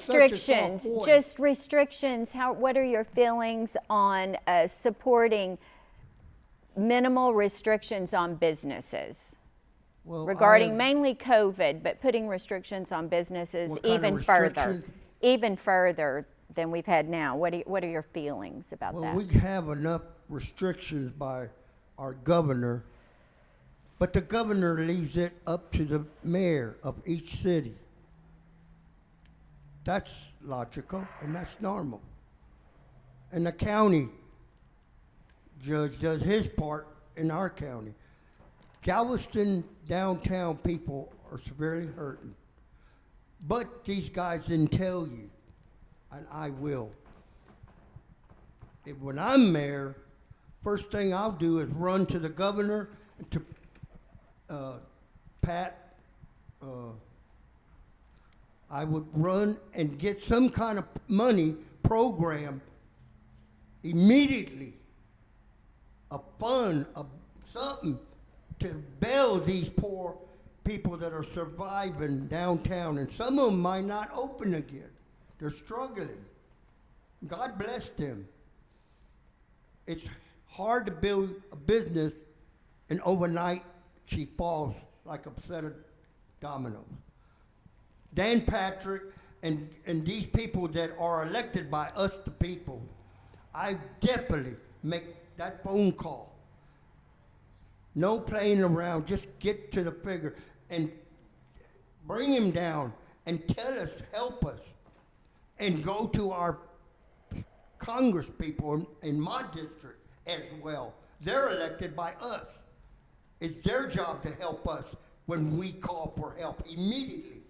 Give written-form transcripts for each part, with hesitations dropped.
restrictions, just restrictions. What are your feelings on supporting minimal restrictions on businesses? Well, regarding mainly COVID, but putting restrictions on businesses even further than we've had now. What are your feelings about that? Well, we have enough restrictions by our governor, but the governor leaves it up to the mayor of each city. That's logical and that's normal. And the county judge does his part in our county. Galveston downtown people are severely hurting. But these guys didn't tell you, and I will. When I'm mayor, first thing I'll do is run to the governor, to Pat. I would run and get some kind of money program immediately, a fund, something to bail these poor people that are surviving downtown. And some of them might not open again. They're struggling. God bless them. It's hard to build a business and overnight she falls like a set of dominoes. Dan Patrick and these people that are elected by us, the people, I definitely make that phone call. No playing around, just get to the figure and bring him down and tell us, help us, and go to our Congress people in my district as well. They're elected by us. It's their job to help us when we call for help immediately.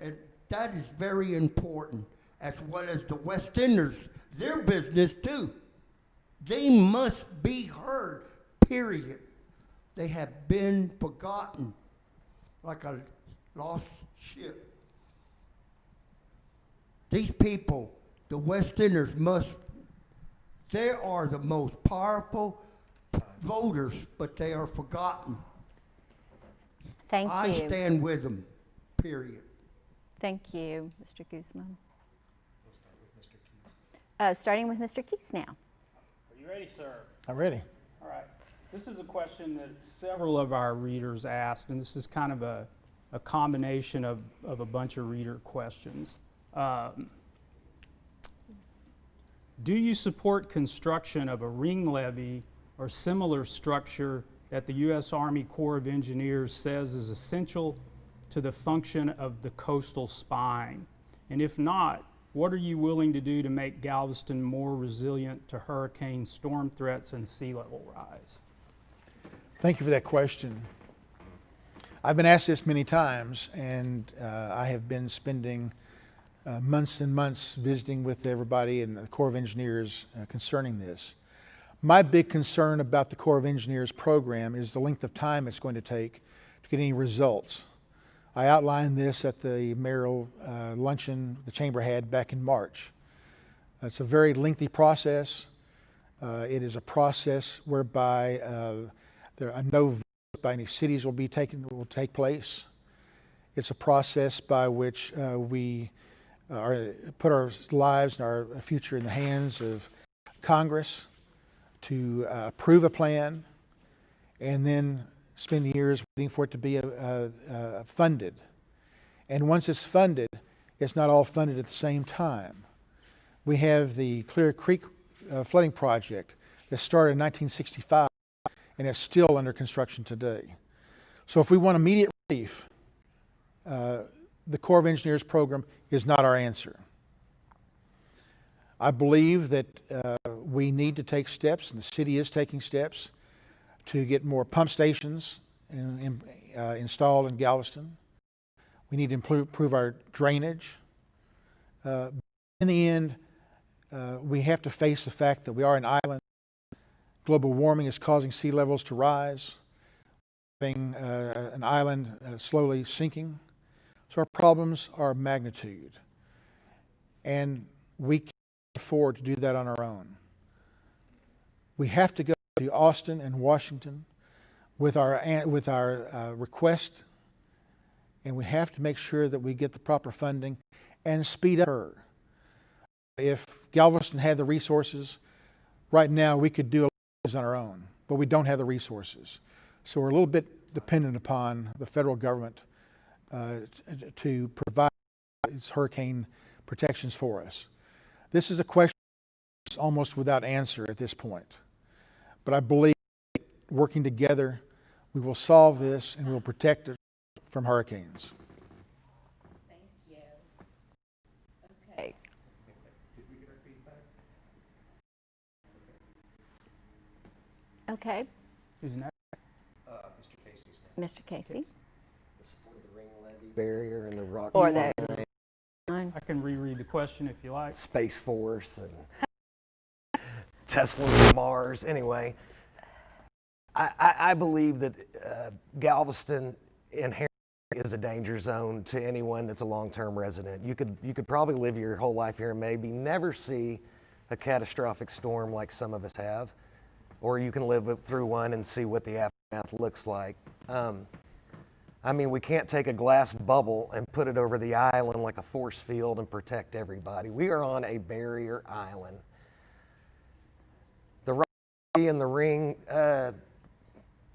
And that is very important, as well as the West Enders, their business too. They must be heard, period. They have been forgotten like a lost ship. These people, the West Enders, they are the most powerful voters, but they are forgotten. Thank you. I stand with them, period. Thank you, Mr. Guzman. Starting with Mr. Keese now. Are you ready, sir? I'm ready. All right. This is a question that several of our readers asked, and this is kind of a combination of a bunch of reader questions. Do you support construction of a ring levee or similar structure that the U.S. Army Corps of Engineers says is essential to the function of the coastal spine? And if not, what are you willing to do to make Galveston more resilient to hurricane storm threats and sea level rise? Thank you for that question. I've been asked this many times, and I have been spending months and months visiting with everybody in the Corps of Engineers concerning this. My big concern about the Corps of Engineers program is the length of time it's going to take to get any results. I outlined this at the mayoral luncheon the chamber had back in March. It's a very lengthy process. It is a process whereby there are no votes by any cities will take place. It's a process by which we put our lives and our future in the hands of Congress to approve a plan and then spend years waiting for it to be funded. And once it's funded, it's not all funded at the same time. We have the Clear Creek flooding project that started in 1965 and is still under construction today. So if we want immediate relief, the Corps of Engineers program is not our answer. I believe that we need to take steps, and the city is taking steps, to get more pump stations installed in Galveston. We need to improve our drainage. In the end, we have to face the fact that we are an island. Global warming is causing sea levels to rise, having an island slowly sinking. So our problems are of magnitude. And we can't afford to do that on our own. We have to go to Austin and Washington with our request, and we have to make sure that we get the proper funding and speed up her. If Galveston had the resources, right now we could do a lot of things on our own, but we don't have the resources. So we're a little bit dependent upon the federal government to provide its hurricane protections for us. This is a question that's almost without answer at this point. But I believe working together, we will solve this and we'll protect it from hurricanes. Thank you. Okay. Did we get our feedback? Okay. Who's next? Mr. Casey's next. Mr. Casey. The support of the ring levee barrier and the rock Or the I can reread the question if you like. Space Force and Tesla to Mars. Anyway, I believe that Galveston inherently is a danger zone to anyone that's a long-term resident. You could probably live your whole life here and maybe never see a catastrophic storm like some of us have, or you can live through one and see what the aftermath looks like. I mean, we can't take a glass bubble and put it over the island like a force field and protect everybody. We are on a barrier island. The rock and the ring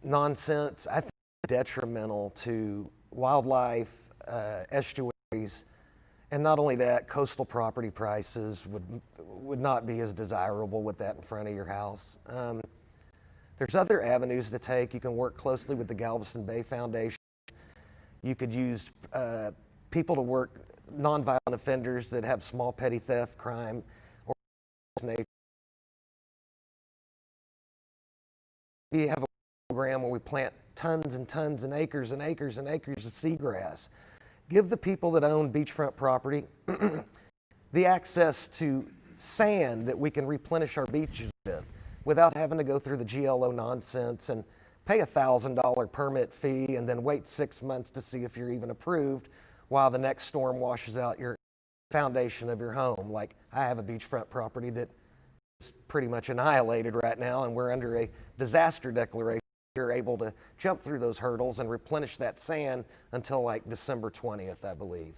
nonsense, I think, is detrimental to wildlife, estuaries, and not only that, coastal property prices would not be as desirable with that in front of your house. There's other avenues to take. You can work closely with the Galveston Bay Foundation. You could use people to work, nonviolent offenders that have small petty theft, crime, or nature. You have a program where we plant tons and tons and acres and acres and acres of seagrass. Give the people that own beachfront property the access to sand that we can replenish our beaches with without having to go through the GLO nonsense and pay a $1,000 permit fee and then wait 6 months to see if you're even approved while the next storm washes out your foundation of your home. Like, I have a beachfront property that is pretty much annihilated right now, and we're under a disaster declaration. You're able to jump through those hurdles and replenish that sand until like December 20th, I believe.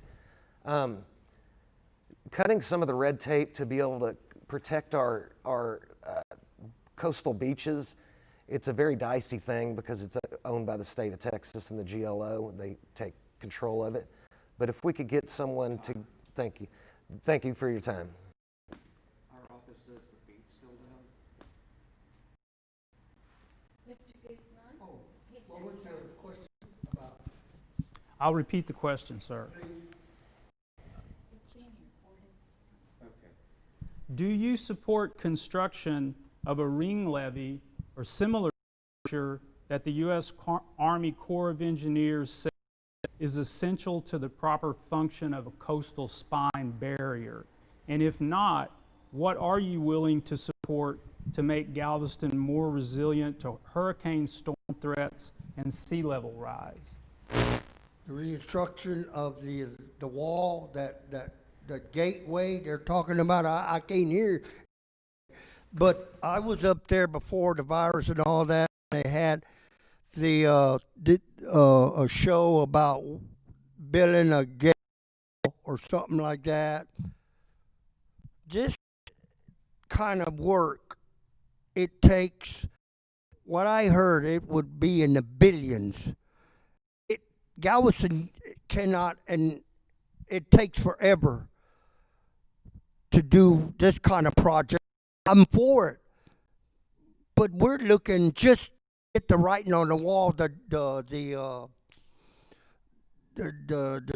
Cutting some of the red tape to be able to protect our coastal beaches, it's a very dicey thing because it's owned by the state of Texas and the GLO, and they take control of it. But if we could get someone to, thank you for your time. Our office says the feed's still down. Mr. Guzman? Oh, what was the question about? I'll repeat the question, sir. Okay. Do you support construction of a ring levee or similar structure that the U.S. Army Corps of Engineers says is essential to the proper function of a coastal spine barrier? And if not, what are you willing to support to make Galveston more resilient to hurricane storm threats and sea level rise? The reconstruction of the wall, the gateway they're talking about, I can't hear. But I was up there before the virus and all that. They had a show about building a gate or something like that. This kind of work, it takes, what I heard, it would be in the billions. Galveston cannot, and it takes forever to do this kind of project. I'm for it, but we're looking just at the writing on the wall, the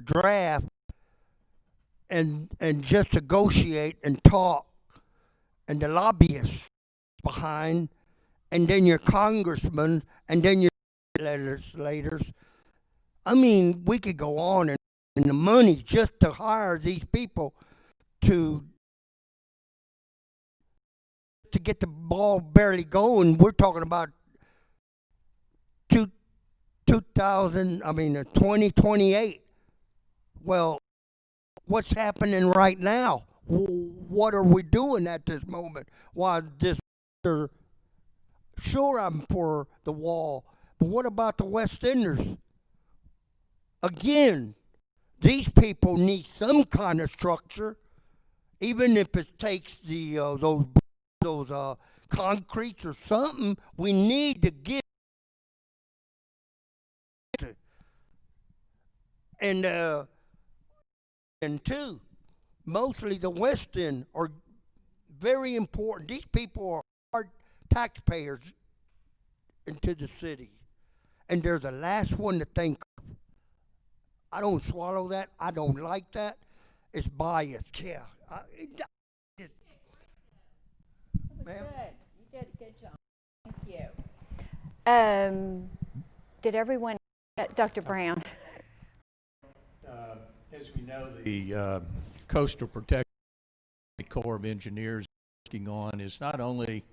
draft, and just negotiate and talk, and the lobbyists behind, and then your congressmen, and then your legislators. I mean, we could go on, and the money just to hire these people to get the ball barely going. We're talking about 2028. Well, what's happening right now? What are we doing at this moment? Why this? Sure, I'm for the wall, but what about the West Enders? Again, these people need some kind of structure, even if it takes the those concretes or something. We need to get it. And two, mostly the West End are very important. These people are hard taxpayers into the city, and they're the last one to think. I don't swallow that. I don't like that. It's biased. Yeah. That was good. You did a good job. Thank you. Did everyone, Dr. Brown? As we know, the Coastal Protection Corps of Engineers is working on is not only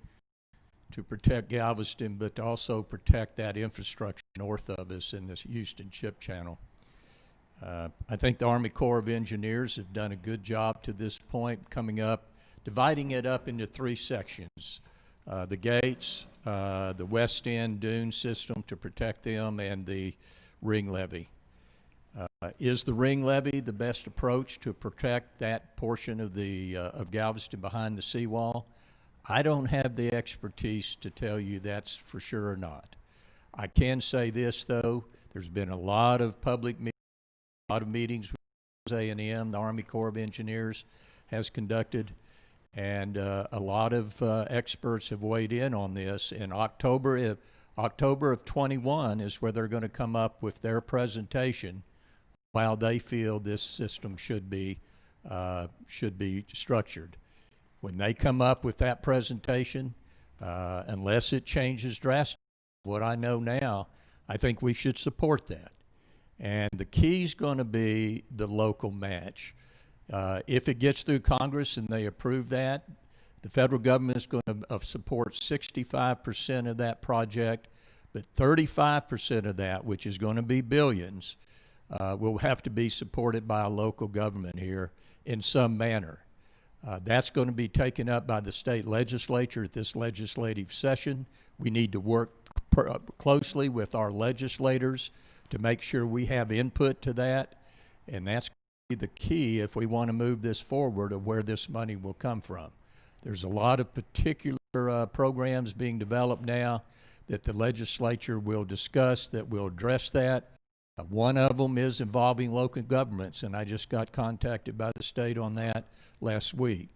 to protect Galveston, but to also protect that infrastructure north of us in this Houston Ship Channel. I think the Army Corps of Engineers have done a good job to this point, coming up, dividing it up into three sections. The gates, the West End dune system to protect them, and the ring levee. Is the ring levee the best approach to protect that portion of the of Galveston behind the seawall? I don't have the expertise to tell you that's for sure or not. I can say this though: there's been a lot of public meetings, a lot of meetings with A&M, the Army Corps of Engineers has conducted, and a lot of experts have weighed in on this. In October of 21 is where they're going to come up with their presentation, while they feel this system should be structured. When they come up with that presentation, unless it changes drastically, what I know now, I think we should support that. And the key is going to be the local match. If it gets through Congress and they approve that, the federal government is going to support 65% of that project, but 35% of that, which is going to be billions, will have to be supported by a local government here in some manner. That's going to be taken up by the state legislature at this legislative session. We need to work closely with our legislators to make sure we have input to that, and that's going to be the key if we want to move this forward of where this money will come from. There's a lot of particular programs being developed now that the legislature will discuss that will address that. One of them is involving local governments, and I just got contacted by the state on that last week.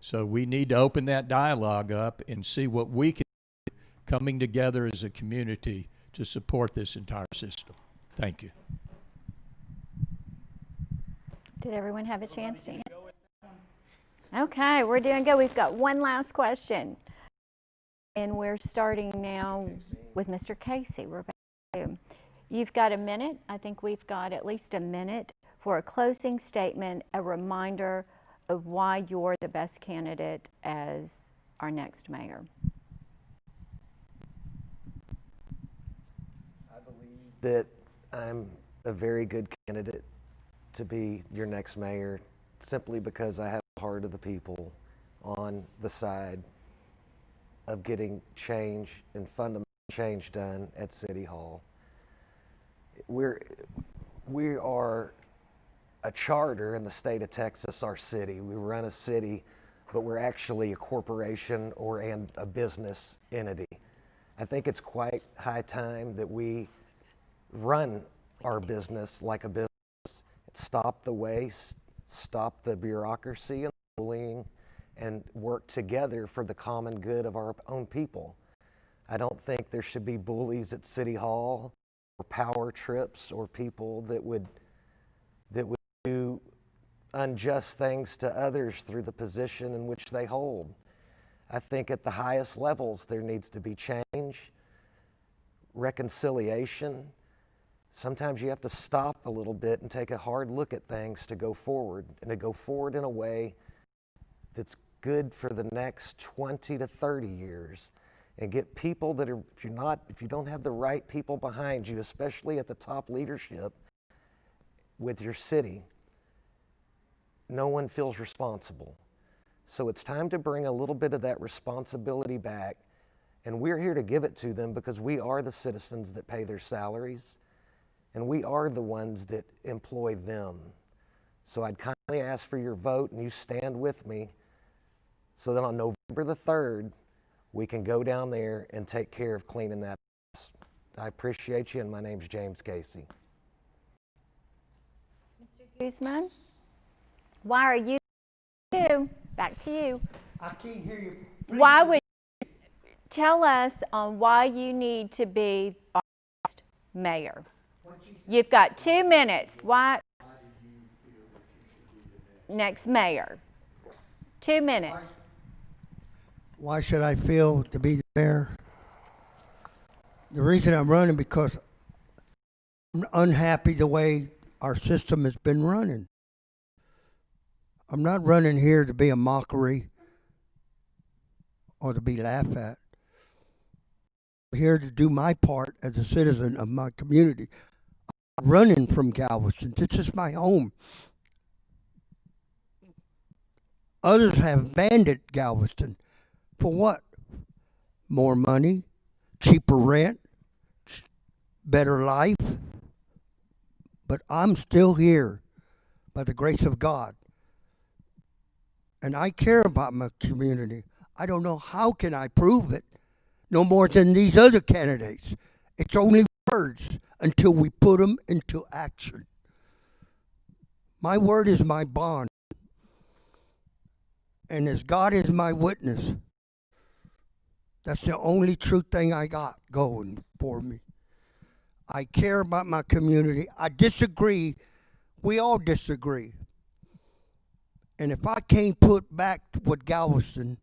So we need to open that dialogue up and see what we can do coming together as a community to support this entire system. Thank you. Did everyone have a chance to answer? Okay, we're doing good. We've got one last question. And we're starting now with Mr. Casey. We're back to you. You've got a minute. I think we've got at least a minute for a closing statement, a reminder of why you're the best candidate as our next mayor. I believe that I'm a very good candidate to be your next mayor, simply because I have the heart of the people on the side of getting change and fundamental change done at City Hall. We are a charter in the state of Texas, our city. We run a city, but we're actually a corporation and a business entity. I think it's quite high time that we run our business like a business. Stop the waste, stop the bureaucracy and bullying, and work together for the common good of our own people. I don't think there should be bullies at City Hall, or power trips, or people that would do unjust things to others through the position in which they hold. I think at the highest levels there needs to be change, reconciliation. Sometimes you have to stop a little bit and take a hard look at things to go forward, and to go forward in a way that's good for the next 20 to 30 years, and get people that are, if you don't have the right people behind you, especially at the top leadership with your city, no one feels responsible. So it's time to bring a little bit of that responsibility back, and we're here to give it to them because we are the citizens that pay their salaries, and we are the ones that employ them. So I'd kindly ask for your vote and you stand with me so that on November the 3rd, we can go down there and take care of cleaning that house. I appreciate you, and my name's James Casey. Mr. Guzman, why are you, back to you. I can't hear you. Why would, tell us on why you need to be our next mayor. You've got 2 minutes. Why next mayor? 2 minutes. Why should I feel to be there? The reason I'm running because I'm unhappy the way our system has been running. I'm not running here to be a mockery or to be laughed at. I'm here to do my part as a citizen of my community. I'm running from Galveston. This is my home. Others have abandoned Galveston. For what? More money, cheaper rent, better life. But I'm still here by the grace of God. And I care about my community. I don't know how can I prove it, no more than these other candidates. It's only words until we put them into action. My word is my bond. And as God is my witness, that's the only true thing I got going for me. I care about my community. I disagree. We all disagree. And if I can't put back with Galveston,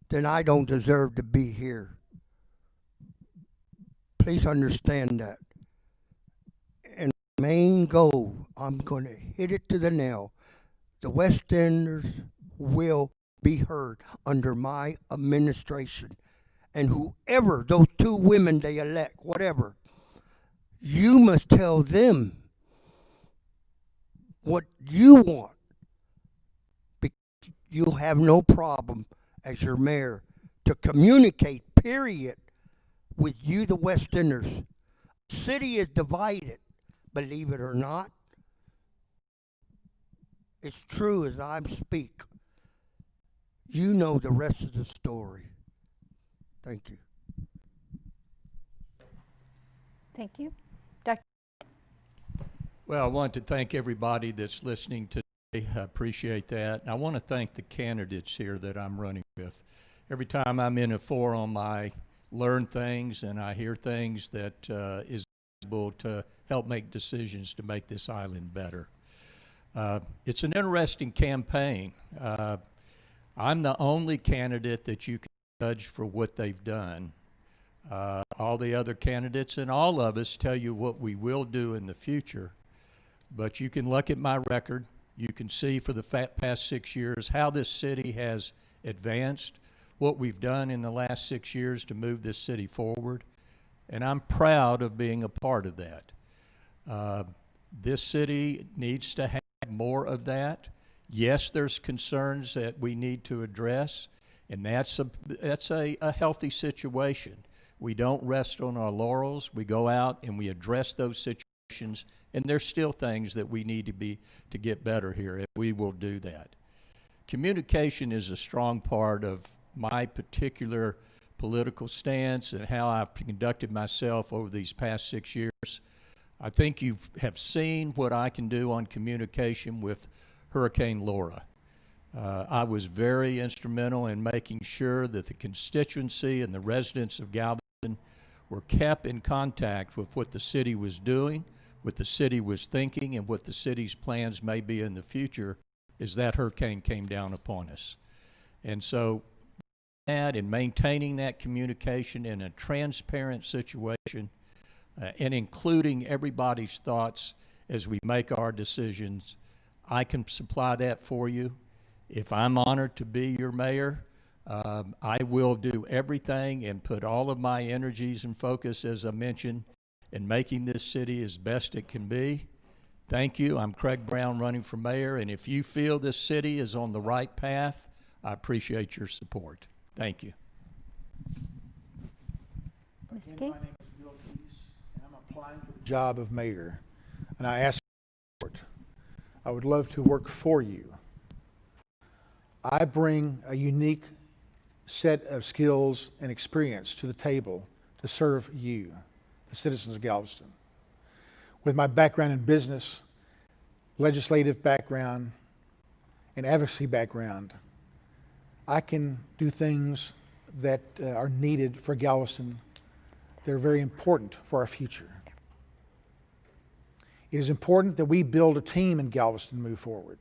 then I don't deserve to be here. Please understand that. And main goal, I'm going to hit it to the nail. The West Enders will be heard under my administration. And whoever, those 2 women they elect, whatever, you must tell them what you want. Because you'll have no problem as your mayor to communicate, period, with you, the West Enders. City is divided, believe it or not. It's true as I speak. You know the rest of the story. Thank you. Thank you. Dr. Well, I want to thank everybody that's listening today. I appreciate that. And I want to thank the candidates here that I'm running with. Every time I'm in a forum, I learn things and I hear things that is able to help make decisions to make this island better. It's an interesting campaign. I'm the only candidate that you can judge for what they've done. All the other candidates and all of us tell you what we will do in the future. But you can look at my record. You can see for the past 6 years how this city has advanced, what we've done in the last 6 years to move this city forward. And I'm proud of being a part of that. This city needs to have more of that. Yes, there's concerns that we need to address, and that's a healthy situation. We don't rest on our laurels. We go out and we address those situations, and there's still things that we need to get better here, if we will do that. Communication is a strong part of my particular political stance and how I've conducted myself over these past 6 years. I think you have seen what I can do on communication with Hurricane Laura. I was very instrumental in making sure that the constituency and the residents of Galveston were kept in contact with what the city was doing, what the city was thinking, and what the city's plans may be in the future as that hurricane came down upon us. And so, in maintaining that communication in a transparent situation and including everybody's thoughts as we make our decisions, I can supply that for you. If I'm honored to be your mayor, I will do everything and put all of my energies and focus, as I mentioned, in making this city as best it can be. Thank you. I'm Craig Brown, running for mayor, and if you feel this city is on the right path, I appreciate your support. Thank you. Mr. Again, Keese? my name is Bill Keese, and I'm applying for the job of mayor, and I ask for support. I would love to work for you. I bring a unique set of skills and experience to the table to serve you, the citizens of Galveston. With my background in business, legislative background, and advocacy background, I can do things that are needed for Galveston. They're very important for our future. It is important that we build a team in Galveston and move forward.